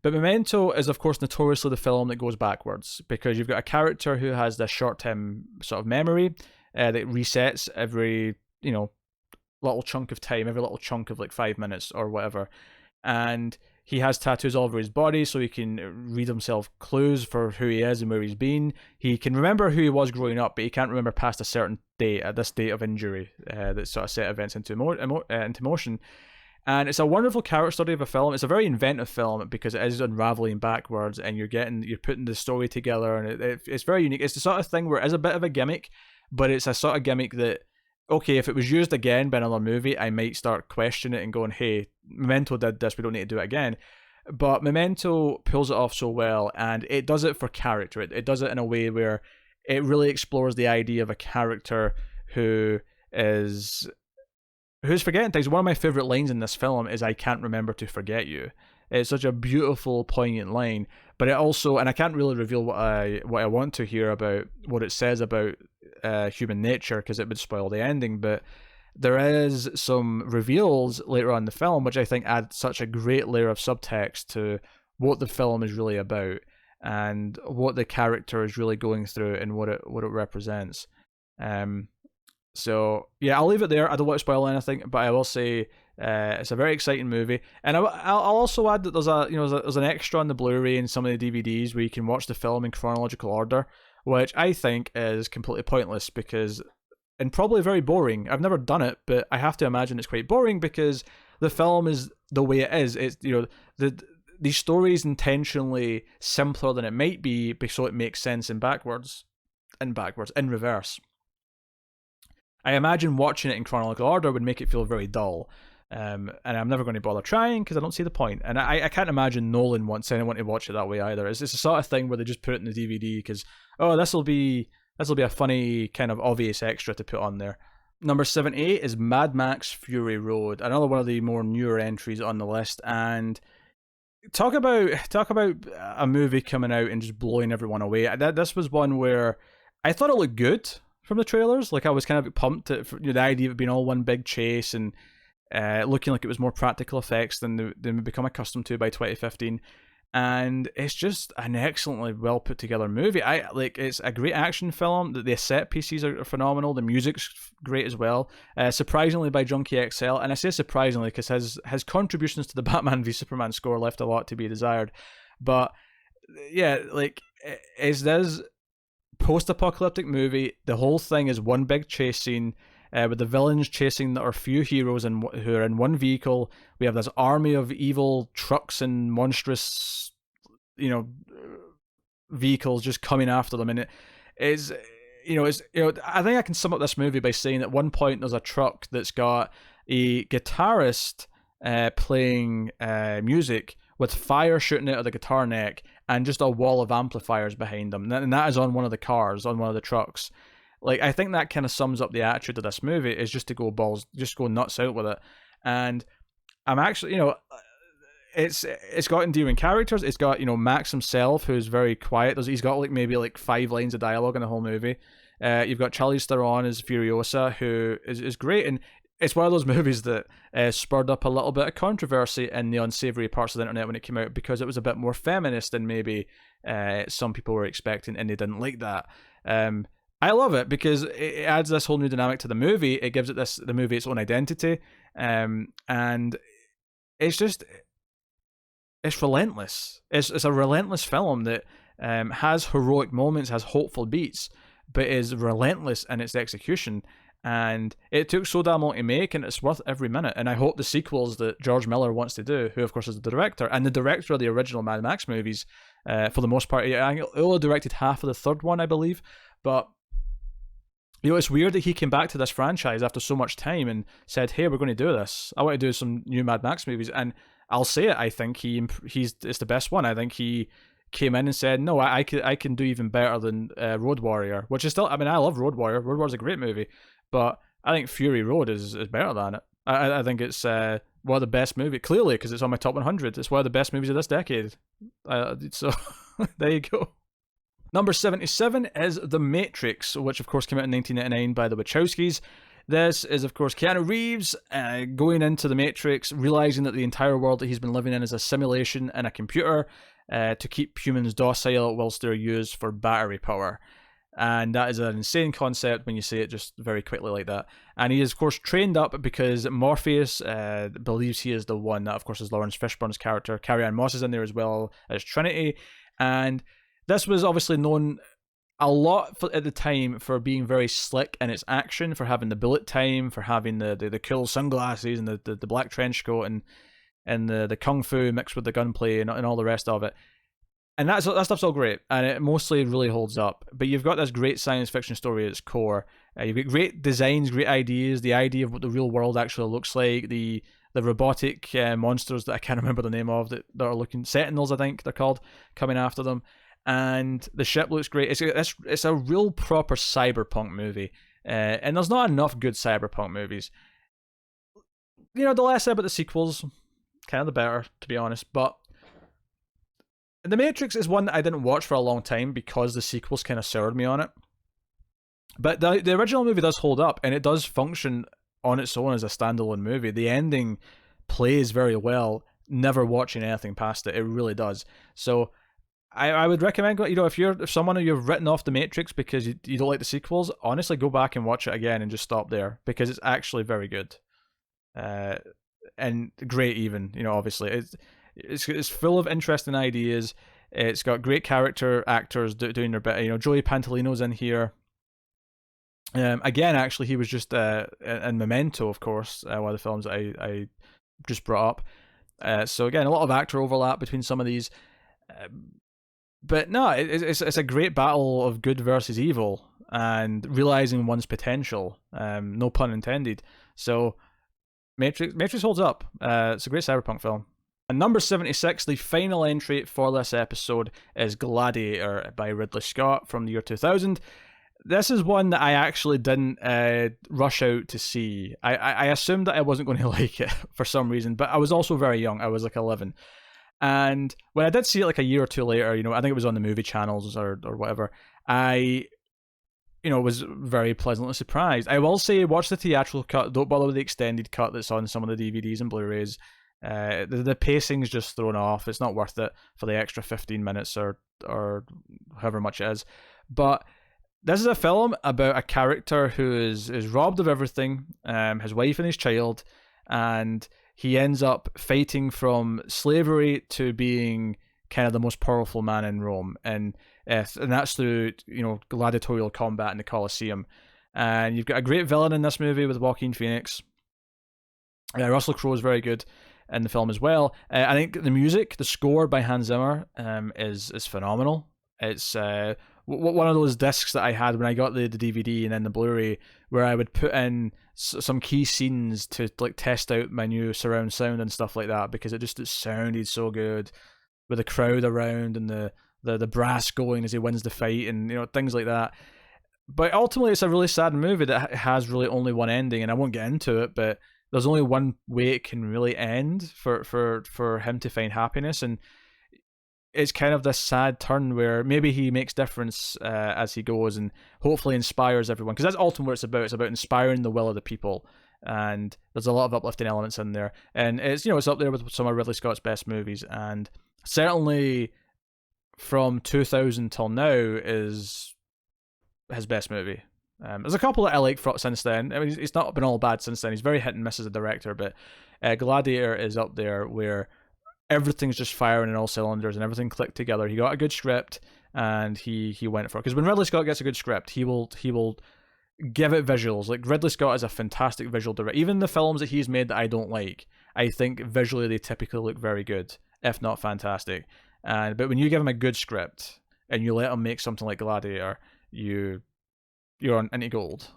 But Memento is, of course, notoriously the film that goes backwards, because you've got a character who has this short-term sort of memory that resets every, little chunk of time, every little chunk of like 5 minutes or whatever. And he has tattoos all over his body, so he can read himself clues for who he is and where he's been. He can remember who he was growing up, but he can't remember past a certain date, at this date of injury, that sort of set events into motion. And it's a wonderful character study of a film. It's a very inventive film because it is unraveling backwards, and you're putting the story together, and it's very unique. It's the sort of thing where it is a bit of a gimmick, but it's a sort of gimmick that, okay, if it was used again by another movie, I might start questioning it and going, hey, Memento did this, we don't need to do it again. But Memento pulls it off so well, and it does it for character. It does it in a way where it really explores the idea of a character who's forgetting things. One of my favorite lines in this film is, I can't remember to forget you. It's such a beautiful, poignant line, but it also, and I can't really reveal what I want to hear about what it says about human nature, because it would spoil the ending, but there is some reveals later on in the film which I think add such a great layer of subtext to what the film is really about and what the character is really going through and what it represents. So yeah, I'll leave it there. I don't want to spoil anything, but I will say it's a very exciting movie. And I'll also add that there's an extra on the Blu-ray and some of the DVDs where you can watch the film in chronological order, which I think is completely pointless and probably very boring. I've never done it, but I have to imagine it's quite boring because the film is the way it is. It's the story is intentionally simpler than it might be, so it makes sense in reverse. I imagine watching it in chronological order would make it feel very dull. And I'm never going to bother trying because I don't see the point. And I can't imagine Nolan wants anyone to watch it that way either. It's the sort of thing where they just put it in the DVD because, this will be a funny kind of obvious extra to put on there. Number 78 is Mad Max Fury Road, another one of the more newer entries on the list. And talk about a movie coming out and just blowing everyone away. This was one where I thought it looked good from the trailers. Like, I was kind of pumped at the idea of it being all one big chase and looking like it was more practical effects than we've become accustomed to by 2015. And it's just an excellently well put together movie. It's a great action film. The set pieces are phenomenal. The music's great as well. Surprisingly by Junkie XL, and I say surprisingly because his contributions to the Batman v Superman score left a lot to be desired. But yeah, is this post-apocalyptic movie? The whole thing is one big chase scene. With the villains chasing our few heroes who are in one vehicle. We have this army of evil trucks and monstrous, vehicles just coming after them. And it is, I think I can sum up this movie by saying at one point there's a truck that's got a guitarist playing music with fire shooting out of the guitar neck and just a wall of amplifiers behind them. And that is on one of the cars, on one of the trucks. I think that kind of sums up the attitude of this movie, is just to go nuts out with it. And I'm actually, it's got endearing characters. It's got, Max himself, who's very quiet. He's got maybe 5 lines of dialogue in the whole movie. You've got Charlize Theron as Furiosa, who is great. And it's one of those movies that spurred up a little bit of controversy in the unsavory parts of the internet when it came out, because it was a bit more feminist than maybe some people were expecting, and they didn't like that. I love it because it adds this whole new dynamic to the movie. It gives the movie its own identity, and it's relentless. It's a relentless film that has heroic moments, has hopeful beats, but is relentless in its execution. And it took so damn long to make, and it's worth every minute. And I hope the sequels that George Miller wants to do, who of course is the director, and the director of the original Mad Max movies, for the most part, he only directed half of the third one, I believe. But it's weird that he came back to this franchise after so much time and said, "Hey, we're going to do this. I want to do some new Mad Max movies." And I'll say it, I think it's the best one. I think he came in and said, "No, I can do even better than Road Warrior," which is still, I mean, I love Road Warrior. Road Warrior's a great movie. But I think Fury Road is better than it. I think it's one of the best movies, clearly, because it's on my top 100. It's one of the best movies of this decade. So there you go. Number 77 is The Matrix, which of course came out in 1999 by the Wachowskis. This is, of course, Keanu Reeves going into the Matrix, realizing that the entire world that he's been living in is a simulation and a computer to keep humans docile whilst they're used for battery power. And that is an insane concept when you say it just very quickly like that. And he is, of course, trained up because Morpheus believes he is the one. That, of course, is Lawrence Fishburne's character. Carrie-Anne Moss is in there as well as Trinity. And this was obviously known a lot at the time for being very slick in its action, for having the bullet time, for having the cool sunglasses and the black trench coat and the kung fu mixed with the gunplay and all the rest of it. And that stuff's all great, and it mostly really holds up. But you've got this great science fiction story at its core. You've got great designs, great ideas, the idea of what the real world actually looks like, the robotic monsters that I can't remember the name of that are looking, Sentinels I think they're called, coming after them. And the ship looks great. It's a real proper cyberpunk movie. And there's not enough good cyberpunk movies. The less said about the sequels, kind of the better, to be honest. But The Matrix is one that I didn't watch for a long time because the sequels kind of soured me on it. But the original movie does hold up, and it does function on its own as a standalone movie. The ending plays very well, never watching anything past it. It really does. So I would recommend, if someone you've written off The Matrix because you don't like the sequels, honestly go back and watch it again and just stop there, because it's actually very good. And great even, obviously. It's full of interesting ideas. It's got great character actors doing their bit. Joey Pantoliano's in here. Again, actually, he was just in Memento, of course, one of the films that I just brought up. So again, a lot of actor overlap between some of these. But no, it's a great battle of good versus evil and realizing one's potential. No pun intended. So Matrix holds up. It's a great cyberpunk film. And number 76, the final entry for this episode, is Gladiator by Ridley Scott from the year 2000. This is one that I actually didn't rush out to see. I assumed that I wasn't going to like it for some reason, but I was also very young. I was like 11. And when I did see it like a year or two later, I think it was on the movie channels or whatever, I was very pleasantly surprised. I will say, watch the theatrical cut. Don't bother with the extended cut that's on some of the DVDs and Blu-rays. The pacing's just thrown off. It's not worth it for the extra 15 minutes or however much it is. But this is a film about a character who is robbed of everything, his wife and his child, and he ends up fighting from slavery to being kind of the most powerful man in Rome, and that's through gladiatorial combat in the Colosseum. And you've got a great villain in this movie with Joaquin Phoenix. Russell Crowe is very good in the film as well. I think the music, the score by Hans Zimmer, is phenomenal. It's one of those discs that I had when I got the DVD and then the Blu-ray, where I would put in some key scenes to like test out my new surround sound and stuff like that, because it sounded so good with the crowd around and the brass going as he wins the fight and things like that. But ultimately, it's a really sad movie that has really only one ending, and I won't get into it, but there's only one way it can really end for him to find happiness, and it's kind of this sad turn where maybe he makes difference as he goes and hopefully inspires everyone, because that's ultimately what it's about. It's about inspiring the will of the people and there's a lot of uplifting elements in there, and it's, you know, it's up there with some of Ridley Scott's best movies, and certainly from 2000 till now is his best movie. There's a couple that I like since then. I mean, he's not been all bad since then. He's very hit and miss as a director, but Gladiator is up there where everything's just firing in all cylinders and everything clicked together. He got a good script and he went for it. Because when Ridley Scott gets a good script, he will give it visuals. Like, Ridley Scott is a fantastic visual director. Even the films that he's made that I don't like, I think visually they typically look very good, if not fantastic. But when you give him a good script and you let him make something like Gladiator, you're into gold.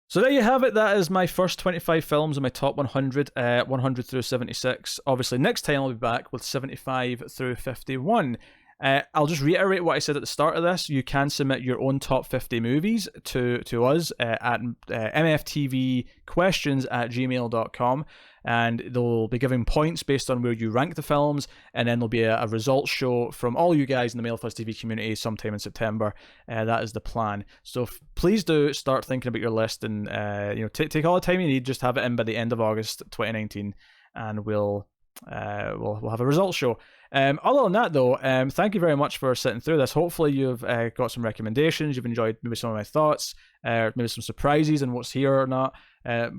So there you have it. That is my first 25 films in my top 100, 100 through 76. Obviously, next time I'll be back with 75 through 51. I'll just reiterate what I said at the start of this. You can submit your own top 50 movies to us at mftvquestions@gmail.com, and they'll be giving points based on where you rank the films, and then there'll be a results show from all you guys in the Mail Fuzz TV community sometime in September. That is the plan. So please do start thinking about your list, and take all the time you need. Just have it in by the end of August 2019, and we'll have a results show. Other than that, though, thank you very much for sitting through this. Hopefully you've got some recommendations, you've enjoyed maybe some of my thoughts, maybe some surprises and what's here or not.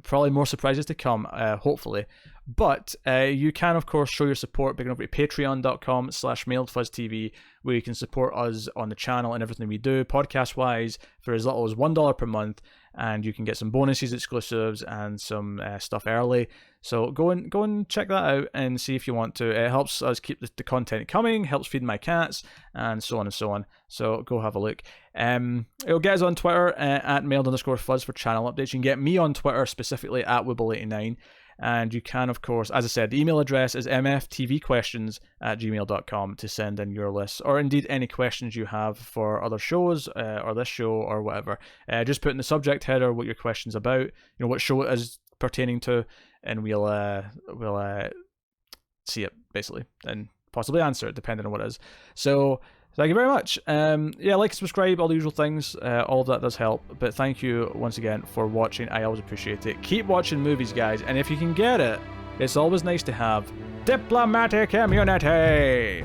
Probably more surprises to come, hopefully. But you can, of course, show your support by going over to patreon.com/MailedFuzzTV, where you can support us on the channel and everything we do, podcast-wise, for as little as $1 per month, and you can get some bonuses, exclusives, and some stuff early. So go and check that out and see if you want to. It helps us keep the content coming, helps feed my cats, and so on and so on. So go have a look. It'll get us on Twitter at mailed_fuzz for channel updates. You can get me on Twitter specifically at Wibble89. And you can, of course, as I said, the email address is mftvquestions@gmail.com to send in your list, or indeed any questions you have for other shows or this show or whatever. Just put in the subject header what your question's about, what show it is pertaining to, and we'll see it basically and possibly answer it depending on what it is. So thank you very much. Like, subscribe, all the usual things. All of that does help. But thank you once again for watching. I always appreciate it. Keep watching movies, guys. And if you can get it, it's always nice to have diplomatic immunity.